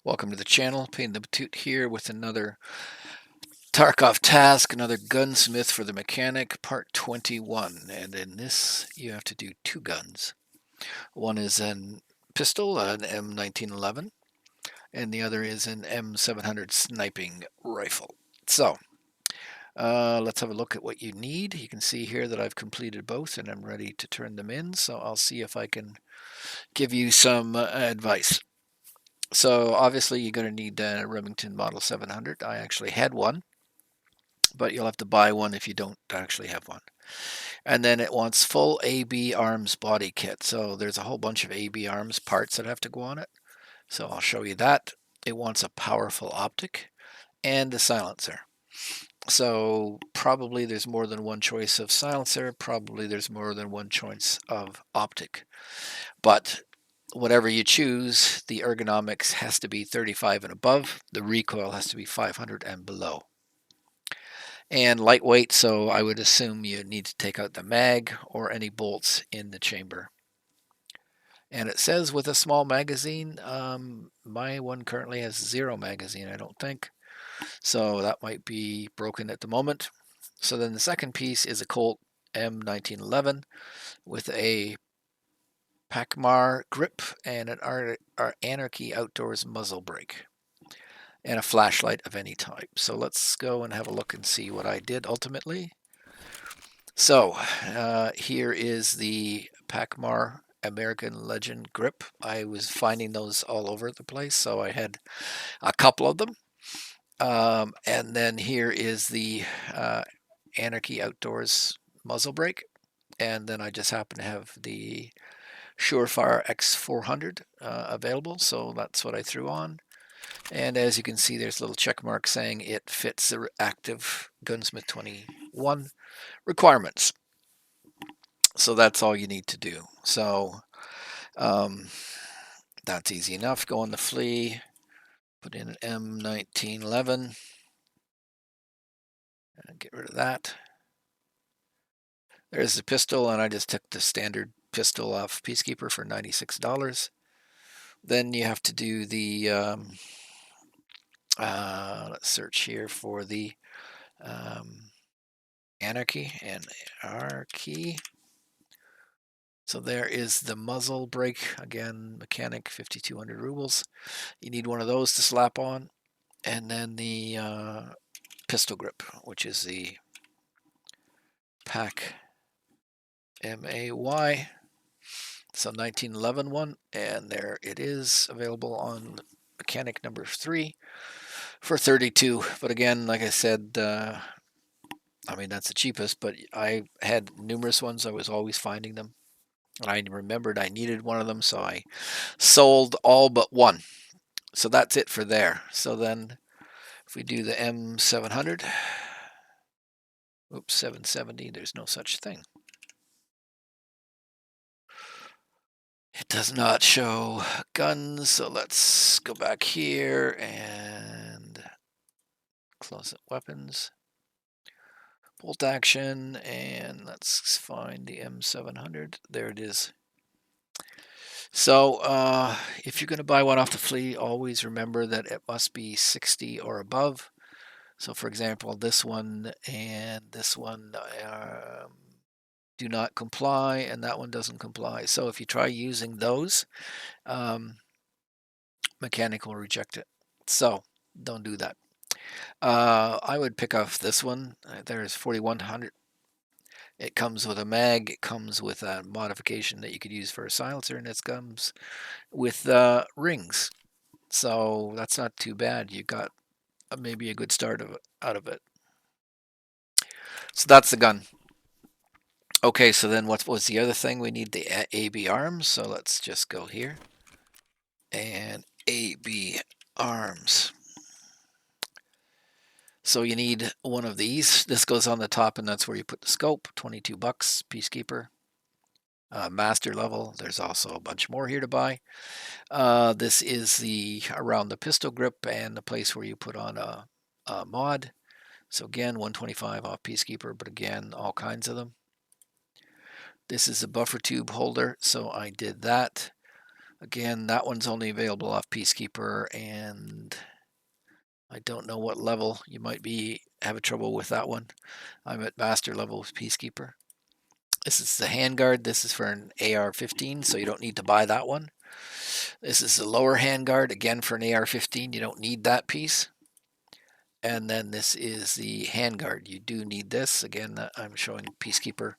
Welcome to the channel. Payne the Batoot here with another Tarkov task, another Gunsmith for the Mechanic, part 21. And in this, you have to do two guns. One is a pistol, an M1911, and the other is an M700 sniping rifle. So, let's have a look at what you need. You can see here that I've completed both and I'm ready to turn them in. So I'll see if I can give you some advice. So obviously you're going to need a Remington Model 700. I actually had one, but you'll have to buy one if you don't actually have one. And then it wants full AB arms body kit. So there's a whole bunch of AB arms parts that have to go on it. So I'll show you that. It wants a powerful optic and a silencer. So probably there's more than one choice of silencer. Probably there's more than one choice of optic. But whatever you choose, the ergonomics has to be 35 and above. The recoil has to be 500 and below. And lightweight, so I would assume you need to take out the mag or any bolts in the chamber. And it says with a small magazine, my one currently has 0 magazine, I don't think. So that might be broken at the moment. So then the second piece is a Colt M1911 with a Pacmar grip and an Anarchy Outdoors muzzle brake and a flashlight of any type. So let's go and have a look and see what I did ultimately. So here is the Pacmar American Legend grip. I was finding those all over the place, so I had a couple of them. And then here is the Anarchy Outdoors muzzle brake. And then I just happen to have the Surefire X400 available, so that's what I threw on. And as you can see, there's a little check mark saying it fits the active Gunsmith 21 requirements. So that's all you need to do. So that's easy enough. Go on the flea, put in an M1911, and get rid of that. There's the pistol, and I just took the standard pistol off Peacekeeper for $96. Then you have to do the, let's search here for the Anarchy and Anarchy. So there is the muzzle brake, again, mechanic, 5,200 rubles. You need one of those to slap on. And then the pistol grip, which is the Pac MAY. So 1911 one, and there it is, available on mechanic number 3 for 32. But again, like I said, I mean, that's the cheapest, but I had numerous ones. I was always finding them. And I remembered I needed one of them, so I sold all but one. So that's it for there. So then if we do the M700, oops, 770, there's no such thing. It does not show guns, so let's go back here and close up weapons. Bolt action, and let's find the M700. There it is. So if you're going to buy one off the flea, always remember that it must be 60 or above. So for example, this one and this one do not comply, and that one doesn't comply. So if you try using those, mechanic will reject it. So don't do that. I would pick off this one. There's 4100. It comes with a mag. It comes with a modification that you could use for a silencer, and it comes with rings. So that's not too bad. You got maybe a good start out of it. So that's the gun. Okay, so then what was the other thing? We need the AB arms. So let's just go here and AB arms. So you need one of these. This goes on the top, and that's where you put the scope. $22, Peacekeeper. Master level. There's also a bunch more here to buy. This is the around the pistol grip and the place where you put on a mod. So again, 125 off Peacekeeper, but again, all kinds of them. This is a buffer tube holder, so I did that. Again, that one's only available off Peacekeeper, and I don't know what level you might be having trouble with that one. I'm at master level with Peacekeeper. This is the handguard. This is for an AR-15, so you don't need to buy that one. This is the lower handguard, again for an AR-15. You don't need that piece. And then this is the handguard. You do need this. Again, I'm showing Peacekeeper.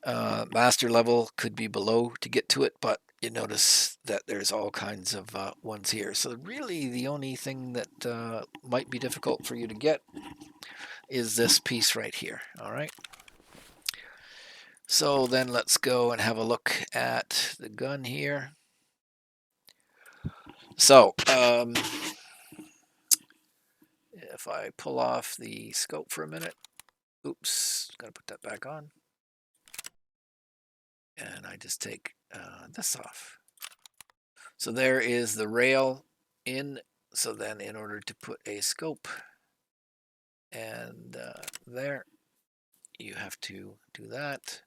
Master level could be below to get to it, but you notice that there's all kinds of ones here. So really the only thing that might be difficult for you to get is this piece right here. All right. So then let's go and have a look at the gun here. So if I pull off the scope for a minute, oops, gotta put that back on. And I just take this off. So there is the rail in. So then in order to put a scope and there, you have to do that.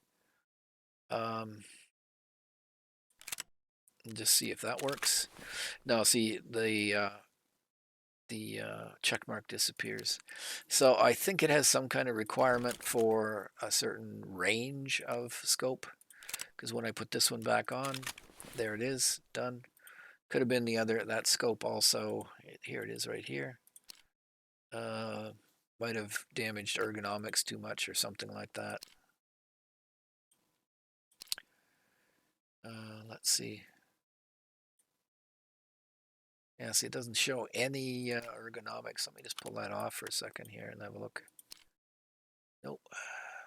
Just see if that works. Now see the check mark disappears. So I think it has some kind of requirement for a certain range of scope, because when I put this one back on, there it is, done. Could have been that scope also. Here it is right here. Might have damaged ergonomics too much or something like that. Let's see. Yeah, see, it doesn't show any ergonomics. Let me just pull that off for a second here and have a look. Nope.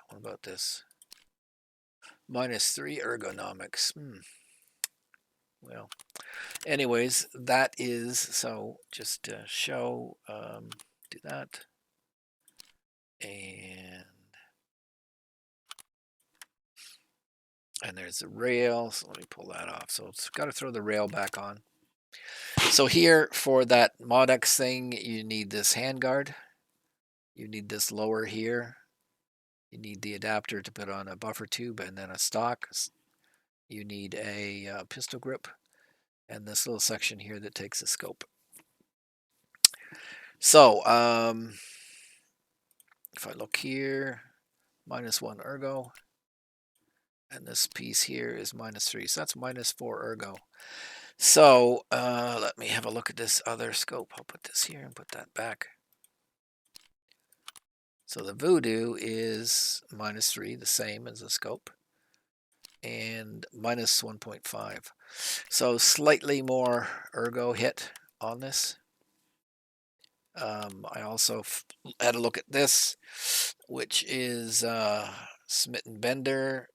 What about this? -3 ergonomics. Well, anyways, that is, so just to show, do that. And there's the rail. So let me pull that off. So it's got to throw the rail back on. So here for that Modex thing, you need this handguard. You need this lower here. You need the adapter to put on a buffer tube and then a stock. You need a pistol grip and this little section here that takes a scope. So if I look here, -1 ergo. And this piece here is -3. So that's -4 ergo. So let me have a look at this other scope. I'll put this here and put that back. So the Voodoo is -3, the same as the scope, and -1.5. So slightly more ergo hit on this. I also had a look at this, which is Smitten Bender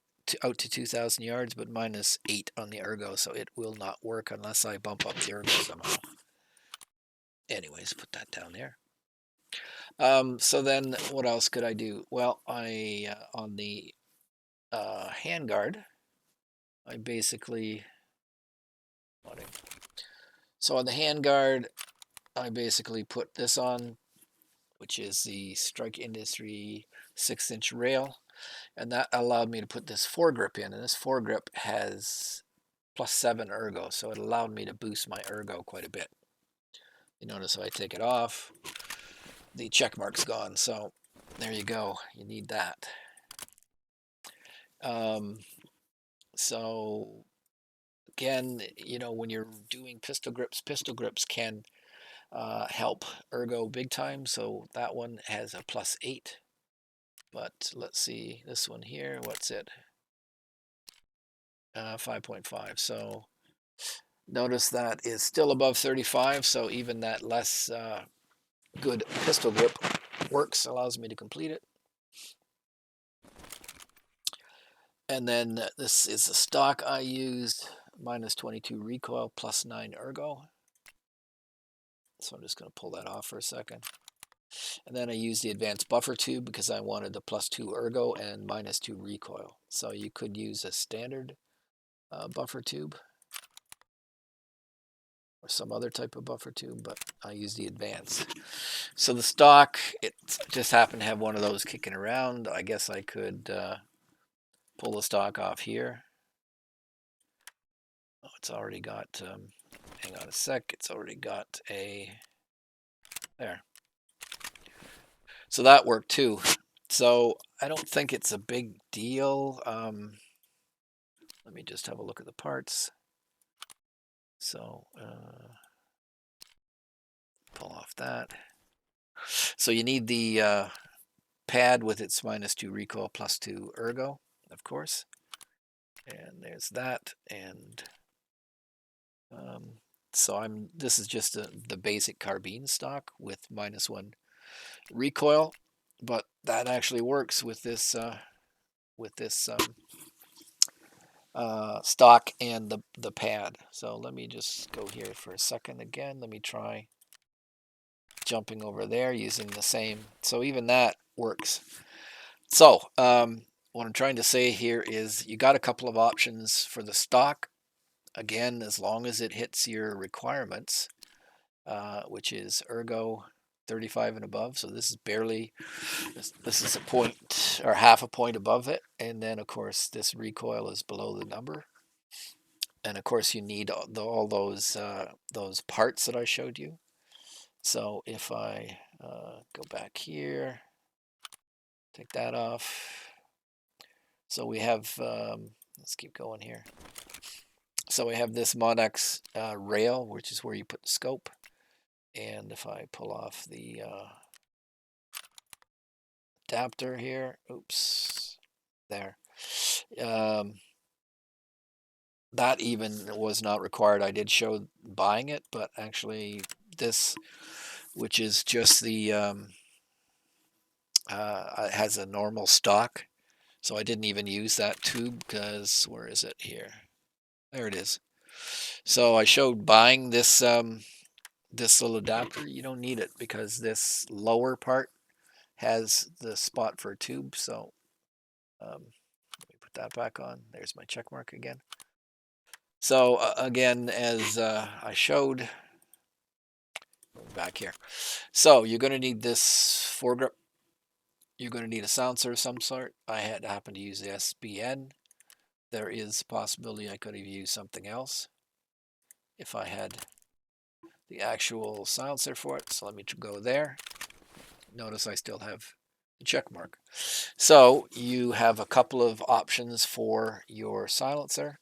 out to 2,000 yards, but -8 on the ergo, so it will not work unless I bump up the ergo somehow. Anyways, put that down there. So then what else could I do? Well, I on the handguard, I basically, so on the handguard, I basically put this on, which is the Strike Industry 6-inch rail, and that allowed me to put this foregrip in, and this foregrip has +7 ergo, so it allowed me to boost my ergo quite a bit. You notice if I take it off, the check mark's gone, so there you go. You need that. So again, you know, when you're doing pistol grips can help ergo big time. So that one has a +8. But let's see this one here. What's it? 5.5. So notice that is still above 35. So even that less good pistol grip works, allows me to complete it. And then this is the stock I used, -22 recoil, +9 ergo. So I'm just going to pull that off for a second. And then I used the advanced buffer tube because I wanted the +2 ergo and -2 recoil. So you could use a standard buffer tube or some other type of buffer tube, but I use the advanced. So the stock, it just happened to have one of those kicking around. I guess I could pull the stock off here. Oh, it's already got, hang on a sec, it's already got a, there. So that worked too. So I don't think it's a big deal. Let me just have a look at the parts. So pull off that. So you need the pad with its -2 recoil +2 ergo, of course. And there's that. And so this is just the basic carbine stock with -1 recoil, but that actually works with this stock and the pad. So let me just go here for a second again. Let me try jumping over there using the same. So even that works. So what I'm trying to say here is you got a couple of options for the stock. Again, as long as it hits your requirements, which is ergo 35 and above. So this is barely, this is a point or half a point above it. And then, of course, this recoil is below the number. And, of course, you need all those parts that I showed you. So if I go back here, take that off. So we have, let's keep going here. So we have this Monex rail, which is where you put the scope. And if I pull off the adapter here, oops, there. That even was not required. I did show buying it, but actually this, which is just the, has a normal stock. So I didn't even use that tube because, where is it here? There it is. So I showed buying this, this little adapter. You don't need it because this lower part has the spot for a tube. So let me put that back on. There's my check mark again. So again, as I showed, back here. So you're going to need this foregrip. You're going to need a silencer of some sort. I had happened to use the SBN. There is a possibility I could have used something else if I had the actual silencer for it. So let me go there. Notice I still have the check mark. So you have a couple of options for your silencer.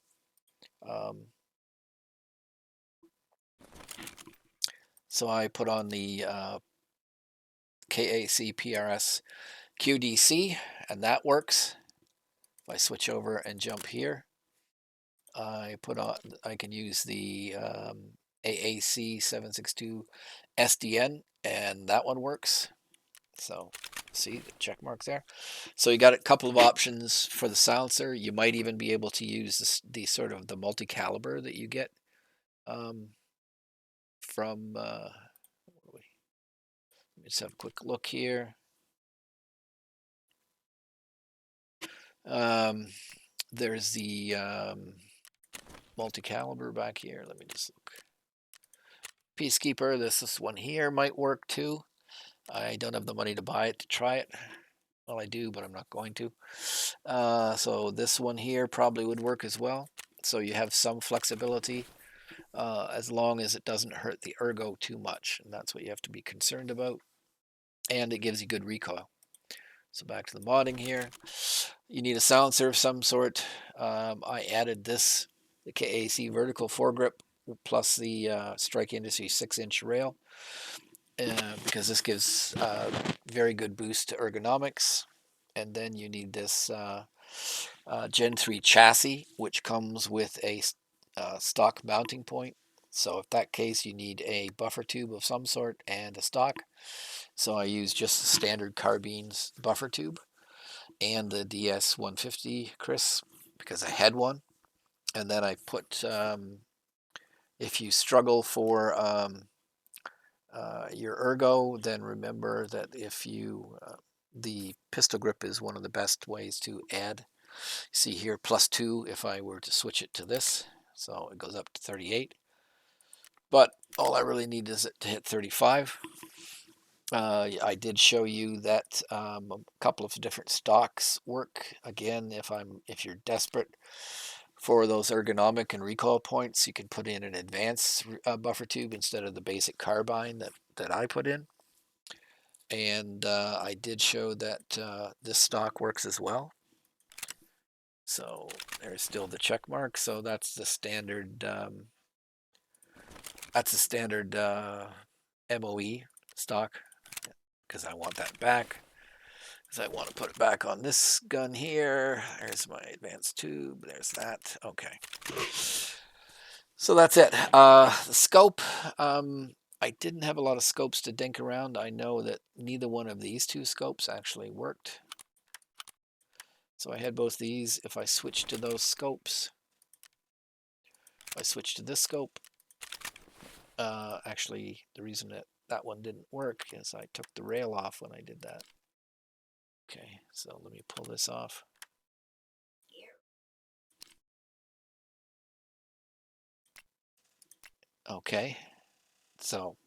So I put on the KAC PRS QDC, and that works. If I switch over and jump here, I can use the AAC 762 SDN, and that one works. So see the check mark there. So you got a couple of options for the silencer. You might even be able to use the sort of the multi-caliber that you get from. Let me just have a quick look here. There's the multi-caliber back here. Let me just look. Peacekeeper, this one here might work too. I don't have the money to buy it to try it. Well, I do, but I'm not going to. So this one here probably would work as well. So you have some flexibility as long as it doesn't hurt the ergo too much. And that's what you have to be concerned about. And it gives you good recoil. So back to the modding here. You need a silencer of some sort. I added this, the KAC vertical foregrip plus the Strike Industry 6-inch rail because this gives very good boost to ergonomics. And then you need this Gen 3 chassis, which comes with a stock mounting point. So if that case, you need a buffer tube of some sort and a stock. So I use just the standard carbines buffer tube and the DS150 Chris because I had one. And then I put, if you struggle for your ergo, then remember that if you, the pistol grip is one of the best ways to add. See here, +2 if I were to switch it to this. So it goes up to 38. But all I really need is it to hit 35. I did show you that a couple of different stocks work. Again, if you're desperate For those ergonomic and recoil points, you can put in an advanced buffer tube instead of the basic carbine that I put in. And I did show that this stock works as well. So there's still the check mark. So that's the standard. That's the standard MOE stock, because I want that back. Because I want to put it back on this gun here. There's my advanced tube. There's that. Okay. So that's it. The scope. I didn't have a lot of scopes to dink around. I know that neither one of these two scopes actually worked. So I had both these. If I switch to those scopes, if I switch to this scope, actually the reason that one didn't work is I took the rail off when I did that. Okay, so let me pull this off. Okay, so